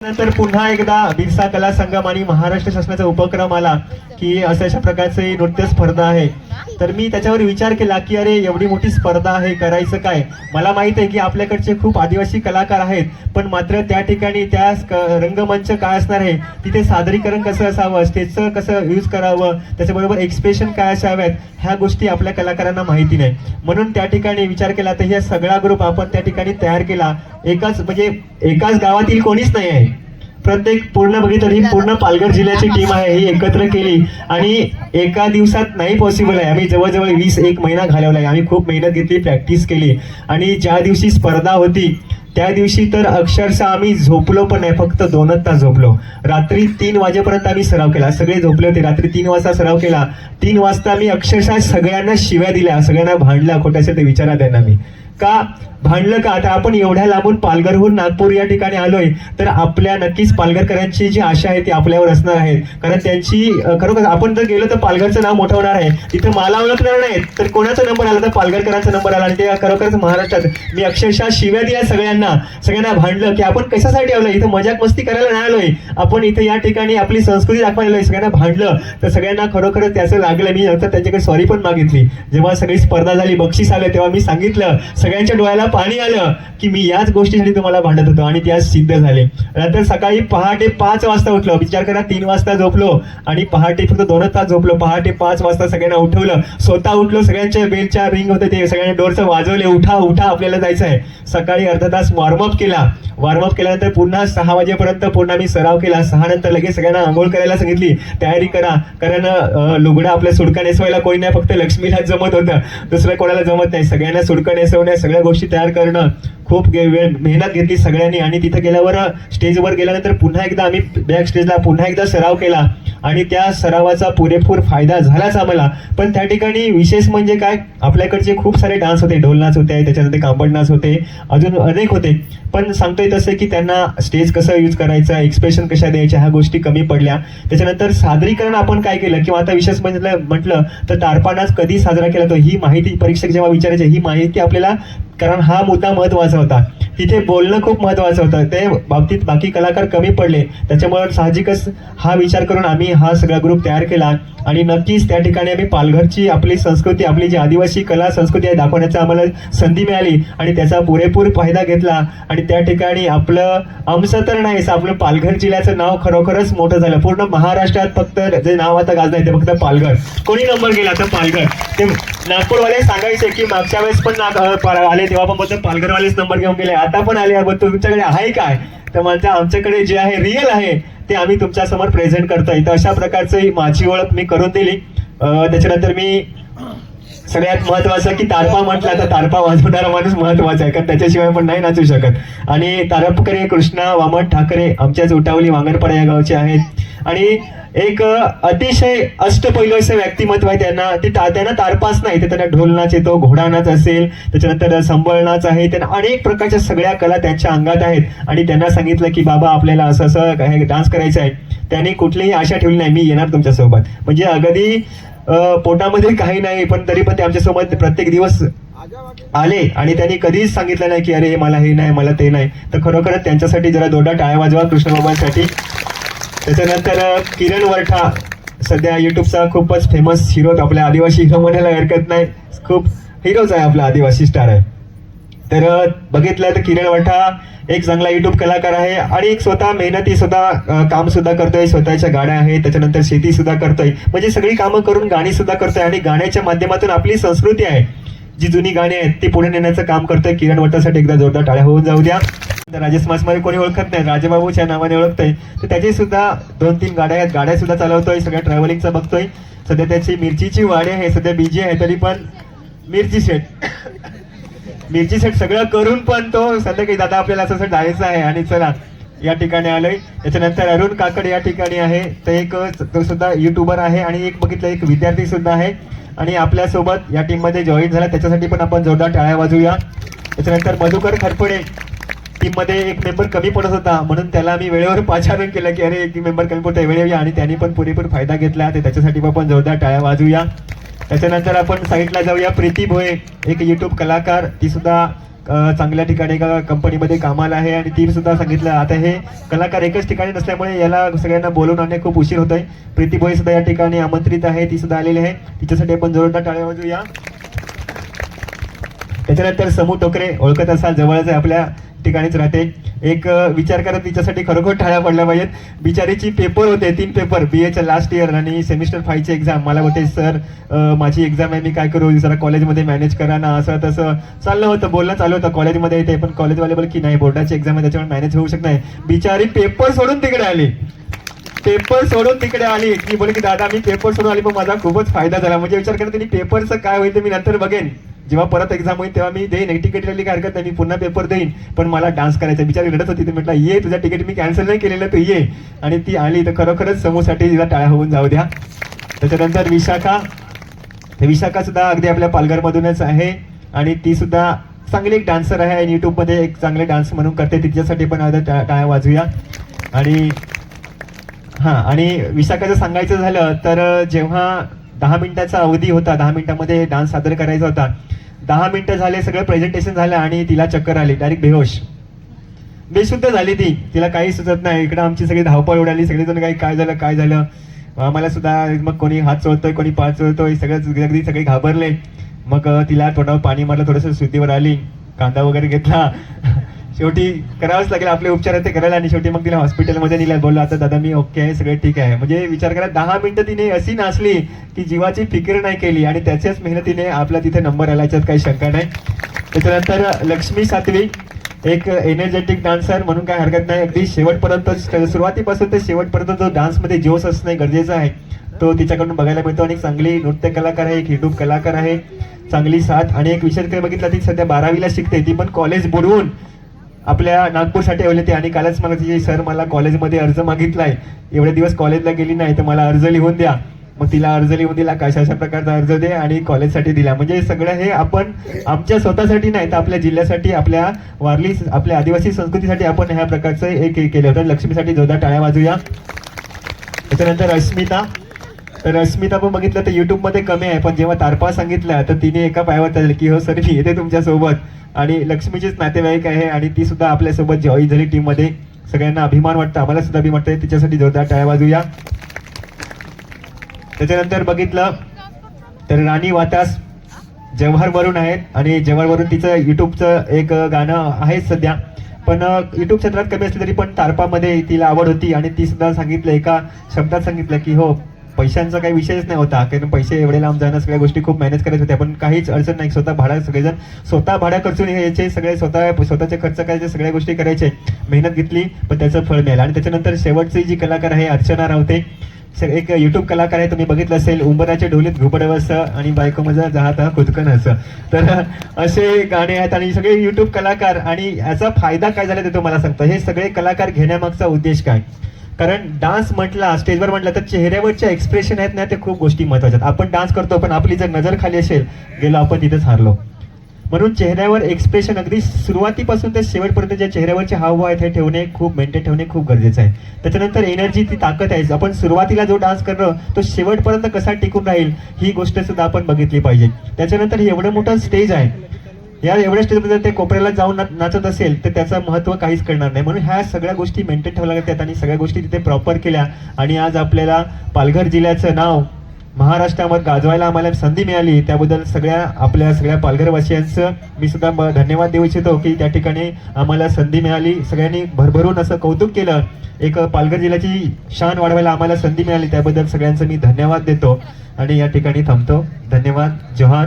नंतर पुन्हा एकदा बिरसा कला संगम आणि महाराष्ट्र शासनाचा उपक्रम आला की अशा प्रकारचे नृत्य स्पर्धा आहे. तर मी त्याच्यावर विचार केला की अरे एवढी मोठी स्पर्धा आहे, करायचं काय. मला माहित आहे की आपल्याकडचे खूप आदिवासी कलाकार आहेत, पण मात्र त्या ठिकाणी त्या रंगमंच काय असणार आहे, तिथे सादरीकरण कसं असावं, स्टेजचं कसं यूज करावं, त्याच्याबरोबर एक्सप्रेशन काय असाव्यात, ह्या गोष्टी आपल्या कलाकारांना माहिती नाही. म्हणून त्या ठिकाणी विचार केला तर हा सगळा ग्रुप आपण त्या ठिकाणी तयार केला. एकाच गावातील कोणीच नाही आहे, प्रत्येक पूर्ण बघितलं ही पूर्ण पालघर जिल्ह्याची टीम आहे, ही एकत्र केली आणि एका दिवसात नाही पॉसिबल आहे. आम्ही जवळजवळ 20 महिना घालवला आहे. आम्ही खूप मेहनत घेतली, प्रॅक्टिस केली आणि ज्या दिवशी स्पर्धा होती त्या दिवशी तर अक्षरशः आम्ही झोपलो पण नाही, फक्त 2च तास झोपलो. रात्री 3 वाजेपर्यंत आम्ही सराव केला. सगळे झोपले होते. रात्री 3 वाजता सराव केला. 3 वाजता आम्ही अक्षरशः सगळ्यांना शिव्या दिल्या, सगळ्यांना भांडला. खोटं असेल ते विचारा त्यांना. मी का भांडलं का, आता आपण एवढ्या लांबून पालघरहून नागपूर या ठिकाणी आलोय, तर आपल्या नक्कीच पालघरकरांची जी आशा आहे ती आपल्यावर असणार आहे. कारण त्यांची खरोखर आपण जर गेलो तर पालघरचं नाव मोठं होणार आहे. तिथे मला ओळखणार नाही तर कोणाचा नंबर आला तर पालघरकरांचा नंबर आला. आणि ते खरोखरच महाराष्ट्रात मी अक्षरशः शिव्या दिल्या सगळ्यांना भांडलं की आपण कशासाठी आलोय, इथं मजाक मस्ती करायला नाही आलोय, आपण इथे या ठिकाणी आपली संस्कृती दाखवायला आलोय. सगळ्यांना भांडलं तर सगळ्यांना खरोखरच त्याचं लागलं. मी नंतर त्यांच्याकडे सॉरी पण मागितली. जेव्हा सगळी स्पर्धा झाली, बक्षीस आलं, तेव्हा मी सांगितलं, सगळ्यांच्या डोळ्याला पाणी आलं की मी याच गोष्टीसाठी तुम्हाला भांडत होतो आणि त्या सिद्ध झाले. नंतर सकाळी पहाटे 5 वाजता उठलो. विचार करा, 3 वाजता झोपलो आणि पहाटे फक्त 2च तास झोपलो. पहाटे 5 वाजता सगळ्यांना उठवलं, स्वतः उठलो. सगळ्यांच्या बेलच्या रिंग होते ते सगळ्यांना डोरचं वाजवले, उठा उठा आपल्याला जायचं आहे. सकाळी अर्धा तास वॉर्मअप केला. वॉर्मअप केल्यानंतर पुन्हा 6 वाजेपर्यंत पूर्ण मी सराव केला. 6 नंतर लगेच सगळ्यांना आंघोळ करायला सांगितली, तयारी करा. कारण लुगडा आपल्या सुडका नेसवायला कोणी नाही, फक्त लक्ष्मीलाच जमत होतं, दुसरं कोणाला जमत नाही. सगळ्यांना सुडका नेसवण्या, सगळ्या गोष्टी तयार करणं, खूप वेळ मेहनत घेतली सगळ्यांनी. आणि तिथं गेल्यावर स्टेजवर गेल्यानंतर पुन्हा एकदा आम्ही बॅक स्टेजला पुन्हा एकदा सराव केला आणि त्या सरावाचा पुरेपूर फायदा झालाच आम्हाला. पण त्या ठिकाणी विशेष म्हणजे काय, आपल्याकडचे खूप सारे डान्स होते, ढोल नाच होते, त्याच्यानंतर कांबड नाच होते, अजून अनेक होते. पण सांगतोय तसं की त्यांना स्टेज कसं यूज करायचं, एक्सप्रेशन कशा द्यायच्या, ह्या गोष्टी कमी पडल्या. त्याच्यानंतर सादरीकरण आपण काय केलं किंवा आता विशेष म्हटलं तर तारपा नाच कधी साजरा केला, तो ही माहिती परीक्षक जेव्हा विचारायचे ही माहिती आपल्याला, कारण हा मुद्दा महत्वाचा होता. तिथे बोलणं खूप महत्वाचं होतं. ते बाबतीत बाकी कलाकार कमी पडले. त्याच्यामुळे साहजिकच हा विचार करून आम्ही हा सगळा ग्रुप तयार केला आणि नक्कीच त्या ठिकाणी आम्ही पालघरची आपली संस्कृती, आपली जी आदिवासी कला संस्कृती आहे दाखवण्याची आम्हाला संधी मिळाली आणि त्याचा पुरेपूर फायदा घेतला. आणि त्या ठिकाणी आपलं आमचं तर नाहीच, आपलं पालघर जिल्ह्याचं नाव खरोखरच मोठं झालं. पूर्ण महाराष्ट्रात फक्त जे नाव आता गाजलं ते फक्त पालघर. कोणी नंबर गेला तर पालघर. ते नागपूरवाले सांगायचे की मागच्या वेळेस पण आले तेव्हा पण बोलतो पालघरवालेच नंबर घेऊन गेले, आता पण आले, तुमच्याकडे आहे काय. तर माझ्या आमच्याकडे जे आहे रिअल आहे ते आम्ही तुमच्या समोर प्रेझेंट करतोय. तर अशा प्रकारची माझी ओळख मी करून दिली. त्याच्यानंतर मी सगळ्यात महत्वाचं की तारपा म्हटला तर तारपा वाजवणारा माणूस महत्वाचा आहे, कारण त्याच्याशिवाय पण नाही नाचू शकत. आणि तारपकरे कृष्णा वामन ठाकरे आमच्याच उटावली वांगरपाडा या गावचे आहेत आणि एक अतिशय अष्टपैलू असं व्यक्तिमत्व आहे. त्यांना तारपाच नाही, तर त्यांना ढोल नाच येतो, घोडा नाच असेल, त्याच्यानंतर संबळ नाच आहे, त्यांना अनेक प्रकारच्या सगळ्या कला त्यांच्या अंगात आहेत. आणि त्यांना सांगितलं की बाबा आपल्याला असं डान्स करायचं आहे. त्यांनी कुठलीही आशा ठेवली नाही, मी येणार तुमच्यासोबत. म्हणजे अगदी पोटामध्ये काही नाही पण तरी पण ते आमच्यासोबत प्रत्येक दिवस आले आणि त्यांनी कधीच सांगितलं नाही की अरे मला हे नाही, मला ते नाही. तर खरोखरच त्यांच्यासाठी जरा जोरदार टाळ्या वाजवा कृष्णबाबांसाठी. त्याच्यानंतर किरण वरठा सध्या युट्यूबचा खूपच फेमस हिरो, आपल्या आदिवासी हिरो म्हणायला हरकत नाही, खूप हिरोच आहे, आपला आदिवासी स्टार आहे. तर बघितलं तर किरण वरठा एक चांगला युट्यूब कलाकार आहे आणि स्वतः मेहनती, स्वतः काम सुद्धा करतोय, स्वतःच्या गाड्या आहेत, त्याच्यानंतर शेती सुद्धा करतोय, म्हणजे सगळी कामं करून गाणी सुद्धा करतोय. आणि गाण्याच्या माध्यमातून आपली संस्कृती आहे, जी जुनी गाणी आहेत ती पुढे नेण्याचं काम करतोय. किरण वरठासाठी एकदा जोरदार टाळ्या होऊन जाऊ द्या. राजेश मासमारे कोणी ओळखत नाही, राजेबाबूच्या नावाने ओळखतोय. तर त्याची सुद्धा 2-3 गाड्या आहेत, गाड्या सुद्धा चालवतोय, सगळ्या ट्रॅव्हलिंगचं बघतोय. सध्या त्याची मिरचीची वाडी आहे, सध्या बिजी आहे, तरी पण मिरची सेट सगळं करून पण तो सध्या काही दादा आपल्याला असं जायचं आहे आणि चला या ठिकाणी आलोय. त्याच्यानंतर अरुण काकडे या ठिकाणी आहे, तर तो सुद्धा युट्यूबर आहे आणि एक बघितलं एक विद्यार्थी सुद्धा आहे आणि आपल्यासोबत या टीम मध्ये जॉईन झाला, त्याच्यासाठी पण आपण जोरदार टाळ्या वाजूया. त्याच्यानंतर मधुकर खरपडे टीम मध्ये एक मेंबर कमी पडत होता, म्हणून त्याला आम्ही वेळेवर पाचारण केलं की अरे एक मेंबर कमी पडतो वेळेवर या, आणि त्यांनी पण पुरेपूर फायदा घेतला. ते त्याच्यासाठी आपण जोरदार टाळ्या वाजूया. त्याच्यानंतर आपण साईडला जाऊया. प्रीती भोये एक युट्यूब कलाकार, ती सुद्धा चांगल्या ठिकाणी एका कंपनीमध्ये कामाला आहे आणि ती सुद्धा सांगितलं आता हे कलाकार एकच ठिकाणी नसल्यामुळे याला सगळ्यांना बोलवून आणणे खूप उशीर होतोय. प्रीती भोई सुद्धा या ठिकाणी आमंत्रित आहे, ती सुद्धा आलेली आहे, तिच्यासाठी आपण जोरदार टाळ्या वाजवूया. त्याच्यानंतर समू टोकरे, ओळखत असाल, जवळच आहे, आपल्या ठिकाणीच राहते. एक विचार करत तिच्यासाठी खरोखर टाळ्या पडल्या पाहिजेत. बिचारीची पेपर होते 3 पेपर, BAच्या लास्ट इयर आणि सेमिस्टर 5ची एक्झाम. मला बोलते सर माझी एक्झाम आहे, मी काय करू, जरा कॉलेजमध्ये मॅनेज करा ना, असं तसं चाललं होतं, बोलणं चालू होतं. कॉलेजमध्ये येते पण कॉलेजवाले बोल की नाही बोर्डाची एक्झाम आहे त्याच्यामुळे मॅनेज होऊ शकत नाही. बिचारी पेपर सोडून तिकडे आली, पेपर सोडून तिकडे आली. ती बोलली की दादा मी पेपर सोडून आली पण माझा खूपच फायदा झाला. म्हणजे विचार करा त्यांनी पेपरचं काय होईल ते मी नंतर बघेन, जेव्हा परत एक्झाम होईल तेव्हा मी देईन, तिकीट लिहिली काय हरकत नाही, मी पुन्हा पेपर देईन, पण मला डान्स करायचा. बिचारी रडत होती, ती म्हटलं ये तुझं तिकीट मी कॅन्सल नाही केलेलं, तू ये. आणि ती आली, तर खरोखरच समूहसाठी तिला टाळ्या होऊन जाऊ द्या. त्याच्यानंतर विशाखा सुद्धा अगदी आपल्या पालघरमधूनच आहे आणि ती सुद्धा चांगली एक डान्सर आहे आणि युट्यूबमध्ये एक चांगले डान्स म्हणून करते, तिच्यासाठी पण आता टाळ्या वाजूया. आणि आणि विशाखाचं सांगायचं झालं तर जेव्हा 10 मिनिटाचा अवधी होता, 10 मिनिटामध्ये डान्स सादर करायचा होता, 10 मिनिटं झाले, सगळं प्रेझेंटेशन झालं आणि तिला चक्कर आली, डायरेक्ट बेशुद्ध झाली ती, तिला काही सुचत नाही. इकडं आमची सगळी धावपळ उडाली, सगळेजण काही काय झालं आम्हाला सुद्धा, मग कोणी हात चोळतोय कोणी पाय चोळतोय, अगदी सगळे घाबरले. मग तिला तोंडावर पाणी मारलं, थोडंसं शुद्धीवर आली, कांदा वगैरे घेतला. शेवटी करावंच लागेल आपले उपचार ते करायला आणि शेवटी मग तिला हॉस्पिटलमध्ये नेलं. बोललो आता दादा मी ओके आहे, सगळे ठीक आहे. म्हणजे विचार करा 10 मिनिटं तिने अशी नाचली की जीवाची फिकीर नाही केली आणि त्याच्याच मेहनतीने आपला तिथे नंबर आला, याच्यात काही शंका नाही. त्याच्यानंतर लक्ष्मी सातवी, एक एनर्जेटिक डान्सर म्हणून काय हरकत नाही, अगदी शेवटपर्यंत, सुरुवातीपासून ते शेवटपर्यंत जो डान्समध्ये जोश असणे गरजेचं आहे तो तिच्याकडून बघायला मिळतो. आणि चांगली नृत्य कलाकार आहे, एक युट्यूब कलाकार आहे, चांगली साथ. आणि एक विषय बघितला, ती सध्या 12वीला शिकते, ती पण कॉलेज बुडवून आपल्या नागपूरसाठी आली होती. आणि कालच मला तिचे सर मला कॉलेजमध्ये अर्ज मागितलाय, एवढे दिवस कॉलेजला गेली नाही तर मला अर्ज लिहून द्या. मग तिला अर्ज लिहून दिला, कशा प्रकारचा अर्ज दे आणि कॉलेजसाठी दिला. म्हणजे सगळं हे आपण आमच्या स्वतःसाठी नाही तर आपल्या जिल्ह्यासाठी, आपल्या वारली, आपल्या आदिवासी संस्कृतीसाठी आपण ह्या प्रकारचं एक केलं होतं. लक्ष्मीसाठी जोरदार टाळ्या वाजूया. त्याच्यानंतर रश्मिता पण बघितलं तर युट्यूबमध्ये कमी आहे, पण जेव्हा तारपा सांगितलं तर तिने एका पायावर चालली की हो सर मी येते तुमच्यासोबत. आणि लक्ष्मीचीच नातेवाईक आहे आणि ती सुद्धा आपल्यासोबत जॉईन झाली टीममध्ये. सगळ्यांना अभिमान वाटतं, आम्हाला सुद्धा अभिमान वाटतं, तिच्यासाठी जोरदार टाळ्या वाजूया. त्याच्यानंतर बघितलं तर राणी वातास जव्हारवरून आहेत आणि जव्हारवरून तिचं युट्यूबचं एक गाणं आहे सध्या, पण युट्यूब क्षेत्रात कमी असली तरी पण तारपामध्ये तिला आवड होती आणि ती सुद्धा सांगितलं, एका शब्दात सांगितलं की हो पैशांचा काही विषयच नाही होता, कारण पैसे एवढे लांब जाणं, सगळ्या गोष्टी खूप मॅनेज करायच्या होत्या, पण काहीच अडचण नाही. स्वतः भाडा, सगळेजण स्वतः भाड्या खर्चून यायचे, सगळे स्वतःचे खर्च करायचे, सगळ्या गोष्टी करायचे, मेहनत घेतली पण त्याचं फळ मिळालं. आणि त्याच्यानंतर शेवटची जी कलाकार आहे अर्चना रावते, एक युट्यूब कलाकार आहे, तुम्ही बघितलं असेल, उंबराच्या ढोलीत घुबडवस आणि बायको मजा जात खुदकन असं, तर असे गाणे आहेत आणि सगळे युट्यूब कलाकार. आणि याचा फायदा काय झाला ते तुम्हाला सांगतो. हे सगळे कलाकार घेण्यामागचा उद्देश काय, कारण डान्स म्हटला, स्टेजवर म्हटलं तर चेहऱ्यावरचे एक्सप्रेशन आहेत ना, ते खूप गोष्टी महत्वाच्या आहेत. आपण डान्स करतो पण आपली जर नजर खाली असेल, गेलो आपण तिथेच हारलो. म्हणून चेहऱ्यावर एक्सप्रेशन अगदी सुरुवातीपासून ते शेवटपर्यंत ज्या चेहऱ्यावरचे हावभाव आहेत हे ठेवणे खूप मेंटेन ठेवणे खूप गरजेचं आहे. त्याच्यानंतर एनर्जी, ती ताकद आहे, आपण सुरुवातीला जो डान्स करतो तो शेवटपर्यंत कसा टिकून राहील ही गोष्ट सुद्धा आपण बघितली पाहिजे. त्याच्यानंतर हे एवढं मोठं स्टेज आहे, या एवढ्या स्टेजमध्ये ते कोपऱ्याला जाऊन नाचत असेल तर त्याचं महत्त्व काहीच करणार नाही. म्हणून ह्या सगळ्या गोष्टी मेंटेन ठेवल्या लागतात आणि सगळ्या गोष्टी तिथे प्रॉपर केल्या आणि आज आपल्याला पालघर जिल्ह्याचं नाव महाराष्ट्रामध्ये गाजवायला आम्हाला संधी मिळाली, त्याबद्दल आपल्या सगळ्या पालघरवासियांचं मी सुद्धा धन्यवाद देऊ इच्छितो की त्या ठिकाणी आम्हाला संधी मिळाली. सगळ्यांनी भरभरून असं कौतुक केलं, एक पालघर जिल्ह्याची शान वाढवायला आम्हाला संधी मिळाली, त्याबद्दल सगळ्यांचं मी धन्यवाद देतो आणि या ठिकाणी थांबतो. धन्यवाद. जोहार.